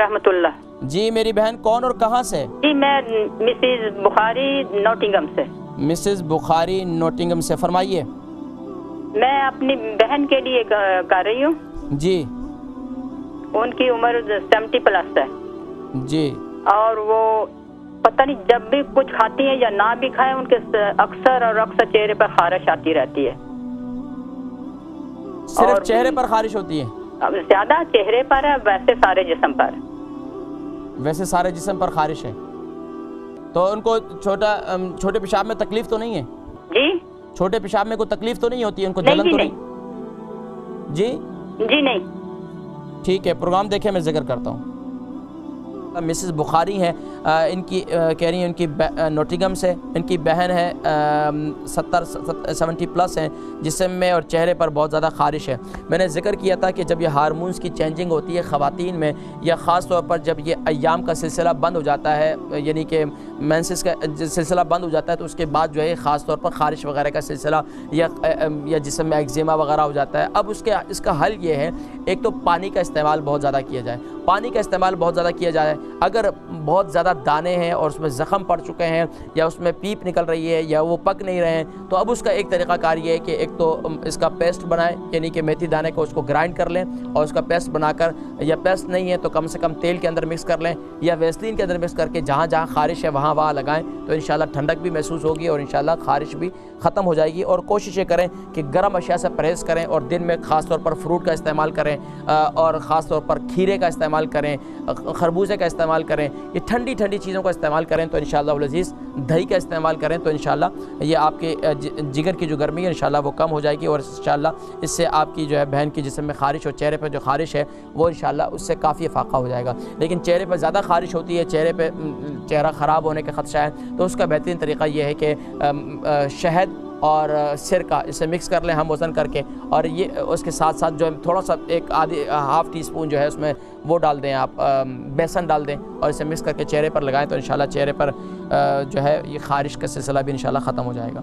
رحمت اللہ. جی میری بہن کون اور کہاں سے؟ جی میں مسز بخاری نوٹنگم سے. مسز بخاری نوٹنگم سے، فرمائیے. میں اپنی بہن کے لیے کر رہی ہوں. جی. ان کی عمر 70+ ہے. جی. اور وہ پتہ نہیں جب بھی کچھ کھاتی ہیں یا نہ بھی کھائیں ان کے اکثر چہرے پر خارش آتی رہتی ہے. صرف چہرے پر خارش ہوتی ہے؟ زیادہ چہرے پر ہے، ویسے سارے جسم پر. ویسے سارے جسم پر خارش ہے. تو ان کو چھوٹے پیشاب میں تکلیف تو نہیں ہے؟ جی. چھوٹے پیشاب میں کوئی تکلیف تو نہیں ہوتی ہے ان کو؟ جلن تو نہیں؟ جی جی نہیں. ٹھیک ہے، پروگرام دیکھیں، میں ذکر کرتا ہوں. مسز بخاری ہیں، ان کی کہہ رہی ہیں ان کی نوٹنگم سے، ان کی بہن ہے 70+ ہیں، جسم میں اور چہرے پر بہت زیادہ خارش ہے. میں نے ذکر کیا تھا کہ جب یہ ہارمونز کی چینجنگ ہوتی ہے خواتین میں، یا خاص طور پر جب یہ ایام کا سلسلہ بند ہو جاتا ہے، یعنی کہ مینسس کا سلسلہ بند ہو جاتا ہے، تو اس کے بعد جو ہے خاص طور پر خارش وغیرہ کا سلسلہ یا جسم میں ایگزیما وغیرہ ہو جاتا ہے. اب اس کا حل یہ ہے، ایک تو پانی کا استعمال بہت زیادہ کیا جائے. پانی کا استعمال بہت زیادہ کیا جائے. اگر بہت زیادہ دانے ہیں اور اس میں زخم پڑ چکے ہیں، یا اس میں پیپ نکل رہی ہے، یا وہ پک نہیں رہے ہیں، تو اب اس کا ایک طریقہ کار یہ ہے کہ ایک تو اس کا پیسٹ بنائیں، یعنی کہ میتھی دانے کو اس کو گرائنڈ کر لیں اور اس کا پیسٹ بنا کر، یا پیسٹ نہیں ہے تو کم سے کم تیل کے اندر مکس کر لیں یا ویسلین کے اندر مکس کر کے جہاں جہاں خارش ہے وہاں لگائیں، تو انشاءاللہ ٹھنڈک بھی محسوس ہوگی اور انشاءاللہ خارش بھی ختم ہو جائے گی. اور کوششیں کریں کہ گرم اشیاء سے پرہیز کریں اور دن میں خاص طور پر فروٹ کا استعمال کریں، اور خاص طور پر کھیرے کا استعمال کریں، خربوزے کا استعمال کریں. یہ ٹھنڈی چیزوں کا استعمال کریں تو انشاءاللہ العزیز دہی کا استعمال کریں تو انشاءاللہ یہ آپ کے جگر کی جو گرمی ہے انشاءاللہ وہ کم ہو جائے گی، اور انشاءاللہ اس سے آپ کی جو ہے بہن کی جسم میں خارش اور چہرے پہ جو خارش ہے وہ انشاءاللہ اس سے کافی افاقہ ہو جائے گا. لیکن چہرے پہ زیادہ خارش ہوتی ہے، چہرہ خراب ہونے کا خدشہ ہے، تو اس کا بہترین طریقہ یہ ہے کہ شہد اور سرکہ اسے مکس کر لیں ہم وزن کر کے، اور یہ اس کے ساتھ جو ہے تھوڑا سا ½ ٹی اسپون جو ہے اس میں وہ ڈال دیں، آپ بیسن ڈال دیں اور اسے مکس کر کے چہرے پر لگائیں تو انشاءاللہ چہرے پر جو ہے یہ خارش کا سلسلہ بھی انشاءاللہ ختم ہو جائے گا.